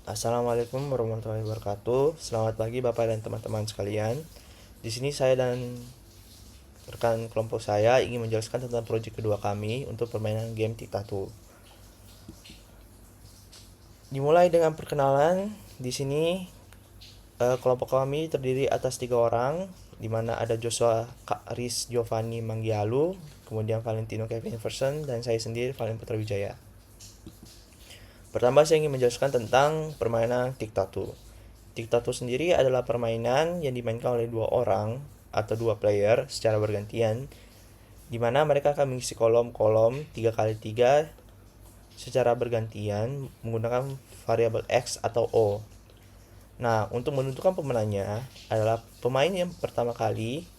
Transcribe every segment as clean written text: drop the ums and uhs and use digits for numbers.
Assalamualaikum warahmatullahi wabarakatuh. Selamat pagi Bapak dan teman-teman sekalian. Di sini saya dan rekan kelompok saya ingin menjelaskan tentang proyek kedua kami untuk permainan game Tic-Tac-Toe. Dimulai dengan perkenalan. Di sini kelompok kami terdiri atas 3 orang, di mana ada Joshua Riz Giovanni Manggialu, kemudian Valentino Kevin Versen, dan saya sendiri Valen Putra Wijaya. Pertama saya ingin menjelaskan tentang permainan Tic-Tac-Toe. Tic-Tac-Toe sendiri adalah permainan yang dimainkan oleh 2 orang atau 2 player secara bergantian, di mana mereka akan mengisi kolom-kolom 3x3 secara bergantian menggunakan variabel X atau O. Nah, untuk menentukan pemenangnya adalah pemain yang pertama kali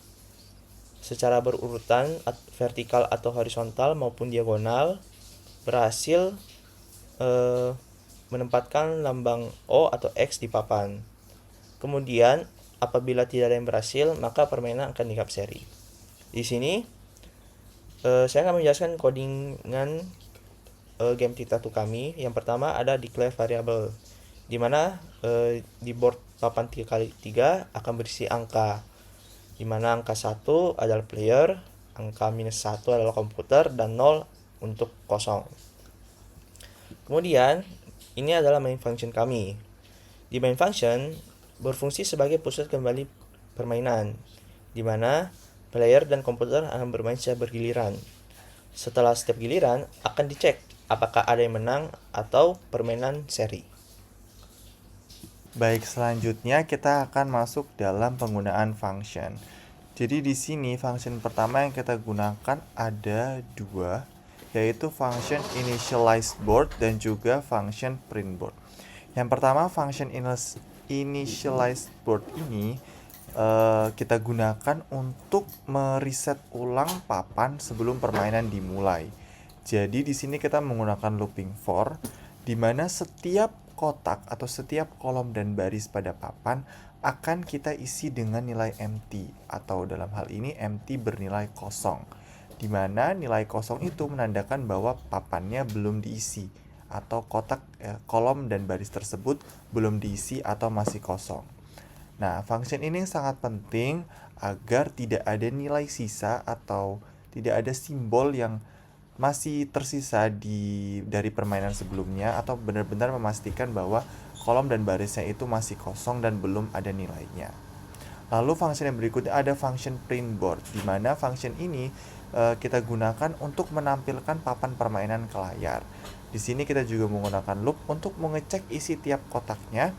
secara berurutan vertikal atau horizontal maupun diagonal berhasil menempatkan lambang O atau X di papan. Kemudian, apabila tidak ada yang berhasil, maka permainan akan di-seri. Di sini, saya akan menjelaskan codingan game Tic-Tac-Toe kami. Yang pertama ada declare variable, di mana di board papan 3x3 akan berisi angka, di mana angka 1 adalah player, angka -1 adalah komputer, dan 0 untuk kosong. Kemudian, ini adalah main function kami. Di main function berfungsi sebagai pusat kembali permainan, di mana player dan komputer akan bermain secara bergiliran. Setelah setiap giliran akan dicek apakah ada yang menang atau permainan seri. Baik, selanjutnya kita akan masuk dalam penggunaan function. Jadi di sini function pertama yang kita gunakan ada dua, yaitu function initialize board dan juga function print board. Yang pertama function initialize board ini kita gunakan untuk mereset ulang papan sebelum permainan dimulai. Jadi di sini kita menggunakan looping for, di mana setiap kotak atau setiap kolom dan baris pada papan akan kita isi dengan nilai empty, atau dalam hal ini empty bernilai kosong, di mana nilai kosong itu menandakan bahwa papannya belum diisi atau kotak kolom dan baris tersebut belum diisi atau masih kosong. Nah, function ini sangat penting agar tidak ada nilai sisa atau tidak ada simbol yang masih tersisa dari permainan sebelumnya, atau benar-benar memastikan bahwa kolom dan barisnya itu masih kosong dan belum ada nilainya. Lalu function yang berikutnya ada function print board, di mana function ini kita gunakan untuk menampilkan papan permainan ke layar. Di sini kita juga menggunakan loop untuk mengecek isi tiap kotaknya.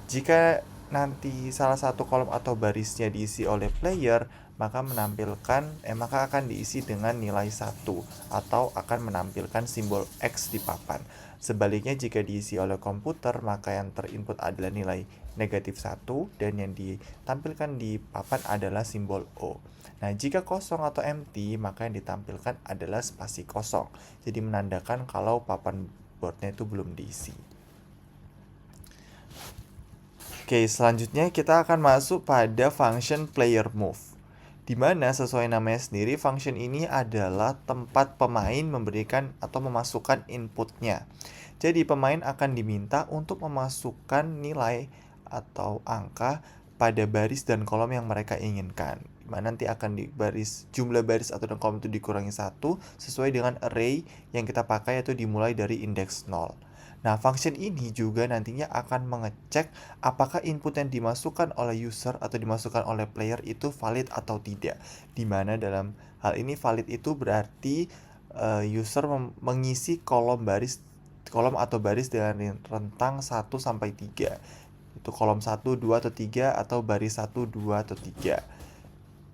Jika nanti salah satu kolom atau barisnya diisi oleh player, maka akan diisi dengan nilai 1 atau akan menampilkan simbol X di papan. Sebaliknya jika diisi oleh komputer, maka yang terinput adalah nilai -1 dan yang ditampilkan di papan adalah simbol O. Nah, jika kosong atau empty, maka yang ditampilkan adalah spasi kosong. Jadi menandakan kalau papan boardnya itu belum diisi. Oke, selanjutnya kita akan masuk pada function player move, di mana sesuai namanya sendiri, function ini adalah tempat pemain memberikan atau memasukkan inputnya. Jadi pemain akan diminta untuk memasukkan nilai atau angka pada baris dan kolom yang mereka inginkan, dimana nanti akan jumlah baris atau kolom itu dikurangi 1 sesuai dengan array yang kita pakai, yaitu dimulai dari indeks 0. Nah, function ini juga nantinya akan mengecek apakah input yang dimasukkan oleh user atau dimasukkan oleh player itu valid atau tidak. Dimana dalam hal ini valid itu berarti user mengisi kolom atau baris dengan rentang 1 sampai 3. Itu kolom 1, 2 atau 3 atau baris 1, 2 atau 3.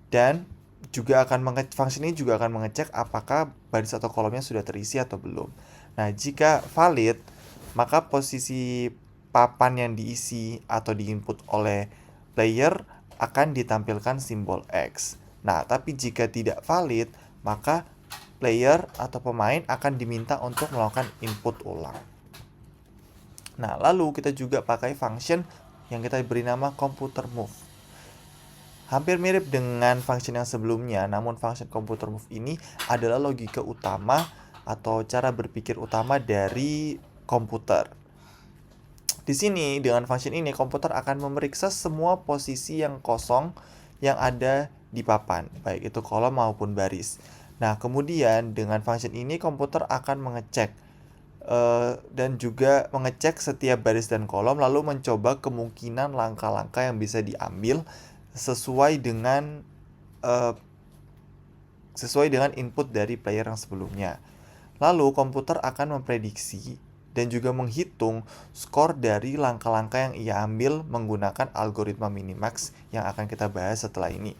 Dan juga function ini juga akan mengecek apakah baris atau kolomnya sudah terisi atau belum. Nah, jika valid, maka posisi papan yang diisi atau diinput oleh player akan ditampilkan simbol X. Nah, tapi jika tidak valid, maka player atau pemain akan diminta untuk melakukan input ulang. Nah, lalu kita juga pakai function yang kita beri nama computer move. Hampir mirip dengan function yang sebelumnya, namun function computer move ini adalah logika utama atau cara berpikir utama dari komputer. Di sini dengan function ini komputer akan memeriksa semua posisi yang kosong yang ada di papan, baik itu kolom maupun baris. Nah, kemudian dengan function ini komputer akan mengecek dan juga mengecek setiap baris dan kolom, lalu mencoba kemungkinan langkah-langkah yang bisa diambil sesuai dengan input dari player yang sebelumnya. Lalu komputer akan memprediksi dan juga menghitung skor dari langkah-langkah yang ia ambil menggunakan algoritma minimax yang akan kita bahas setelah ini.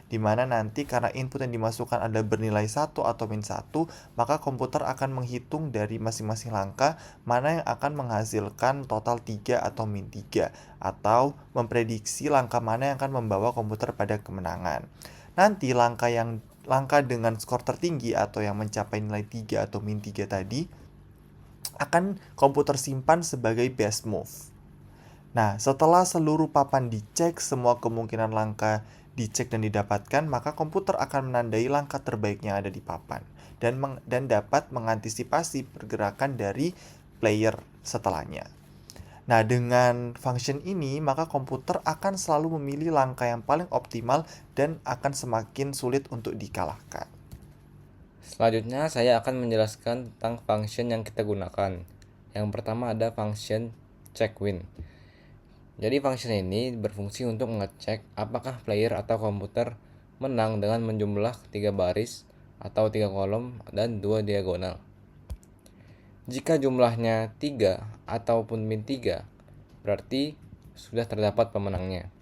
Dimana nanti karena input yang dimasukkan ada bernilai 1 atau min 1, maka komputer akan menghitung dari masing-masing langkah mana yang akan menghasilkan total 3 atau min 3, atau memprediksi langkah mana yang akan membawa komputer pada kemenangan. Nanti langkah dengan skor tertinggi atau yang mencapai nilai 3 atau min 3 tadi akan komputer simpan sebagai best move. Nah, setelah seluruh papan dicek, semua kemungkinan langkah dicek dan didapatkan, maka komputer akan menandai langkah terbaik yang ada di papan dan dapat mengantisipasi pergerakan dari player setelahnya. Nah, dengan function ini, maka komputer akan selalu memilih langkah yang paling optimal dan akan semakin sulit untuk dikalahkan. Selanjutnya saya akan menjelaskan tentang function yang kita gunakan. Yang pertama ada function check win. Jadi function ini berfungsi untuk mengecek apakah player atau komputer menang dengan menjumlah 3 baris atau 3 kolom dan 2 diagonal. Jika jumlahnya 3 ataupun min 3, berarti sudah terdapat pemenangnya.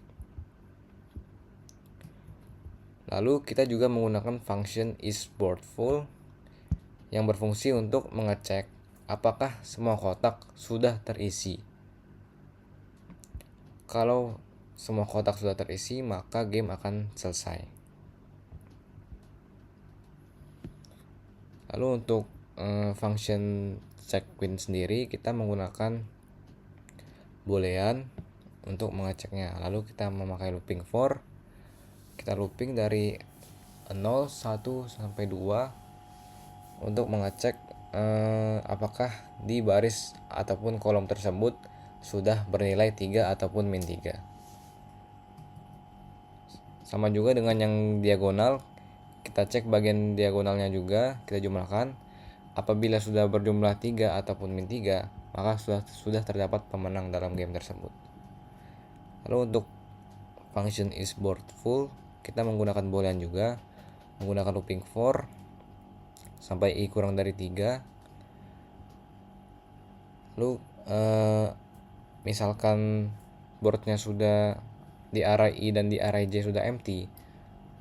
Lalu kita juga menggunakan function isBoard full yang berfungsi untuk mengecek apakah semua kotak sudah terisi. Kalau semua kotak sudah terisi, maka game akan selesai. Lalu untuk function check win sendiri, kita menggunakan boolean untuk mengeceknya. Lalu kita memakai looping for. Kita looping dari 0, 1, sampai 2 untuk mengecek apakah di baris ataupun kolom tersebut sudah bernilai 3 ataupun min 3. Sama juga dengan yang diagonal, kita cek bagian diagonalnya juga, kita jumlahkan. Apabila sudah berjumlah 3 ataupun min 3, maka sudah terdapat pemenang dalam game tersebut. Lalu untuk function isBoard full, kita menggunakan boolean juga, menggunakan looping for sampai i kurang dari 3. Lalu misalkan boardnya sudah di array i dan di array j sudah empty,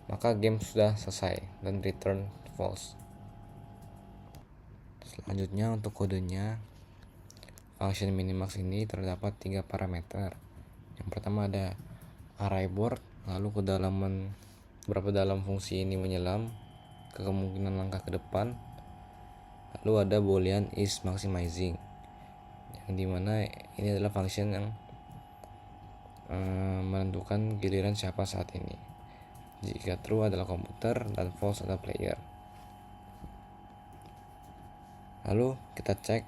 maka game sudah selesai dan return false. Selanjutnya untuk kodenya, function minimax ini terdapat 3 parameter. Yang pertama ada array board, lalu kedalaman berapa dalam fungsi ini menyelam, kemungkinan langkah ke depan. Lalu ada boolean is maximizing, yang dimana ini adalah function yang menentukan giliran siapa saat ini. Jika true adalah komputer dan false adalah player. Lalu kita cek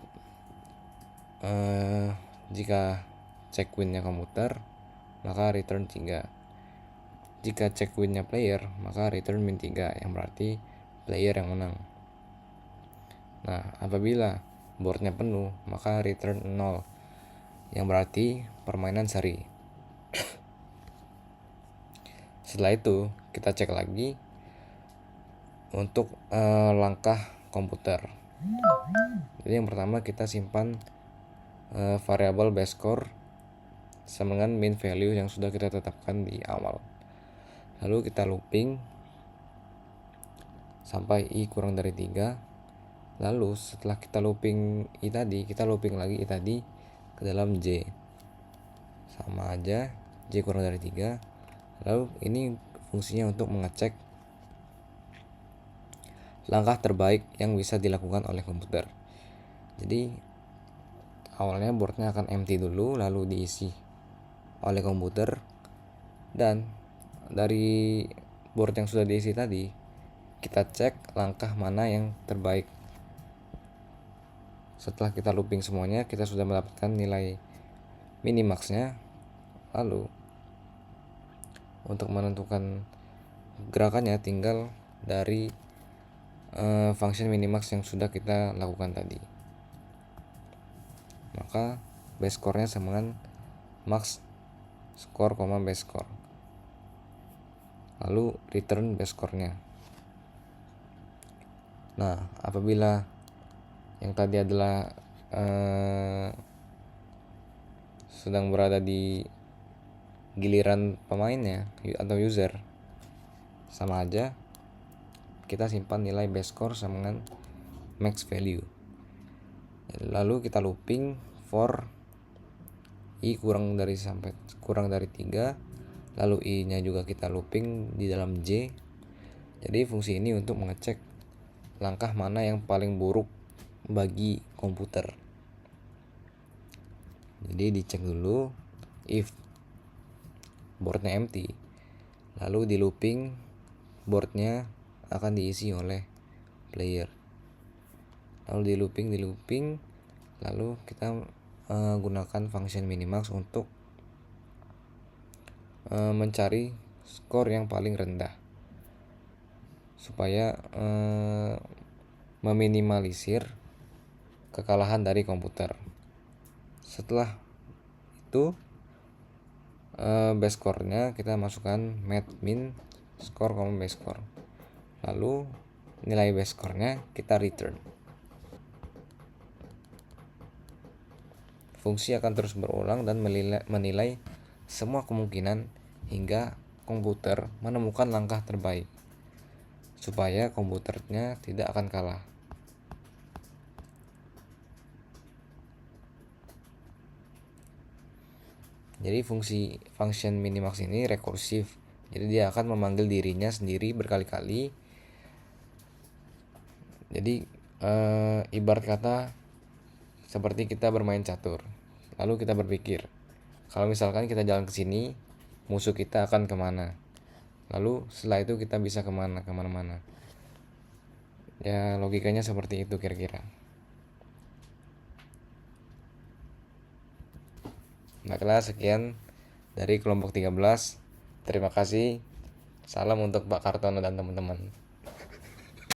jika check winnya komputer, maka return 3. Jika check winnya player, maka return min 3, yang berarti player yang menang. Nah, apabila boardnya penuh, maka return 0, yang berarti permainan seri. Setelah itu kita cek lagi untuk langkah komputer. Jadi yang pertama kita simpan variabel base score sama dengan min value yang sudah kita tetapkan di awal. Lalu kita looping sampai i kurang dari 3. Lalu setelah kita looping i tadi, kita looping lagi i tadi ke dalam j. Sama aja, j kurang dari 3. Lalu ini fungsinya untuk mengecek langkah terbaik yang bisa dilakukan oleh komputer. Jadi awalnya boardnya akan empty dulu, lalu diisi oleh komputer, dan dari board yang sudah diisi tadi kita cek langkah mana yang terbaik. Setelah kita looping semuanya, kita sudah mendapatkan nilai minimaxnya. Lalu untuk menentukan gerakannya tinggal dari function minimax yang sudah kita lakukan tadi. Maka base score-nya sama dengan max score, base score. Lalu return base score-nya. Nah, apabila yang tadi adalah sedang berada di giliran pemainnya atau user, sama aja kita simpan nilai base score sama dengan max value. Lalu kita looping for i kurang dari 3, lalu i nya juga kita looping di dalam j. Jadi fungsi ini untuk mengecek langkah mana yang paling buruk bagi komputer. Jadi dicek dulu if boardnya empty, lalu di looping boardnya akan diisi oleh player. Lalu di looping, lalu kita gunakan function minimax untuk mencari skor yang paling rendah supaya meminimalisir kekalahan dari komputer. Setelah itu base score-nya kita masukkan min score, base score. Lalu nilai base score-nya kita return. Fungsi akan terus berulang dan menilai semua kemungkinan hingga komputer menemukan langkah terbaik supaya komputernya tidak akan kalah. Jadi fungsi function minimax ini rekursif. Jadi dia akan memanggil dirinya sendiri berkali-kali. Jadi ibarat kata seperti kita bermain catur. Lalu kita berpikir, kalau misalkan kita jalan ke sini, musuh kita akan kemana. Lalu setelah itu kita bisa kemana-mana. Ya logikanya seperti itu kira-kira. Baiklah, sekian dari kelompok 13. Terima kasih. Salam untuk Pak Kartono dan teman-teman.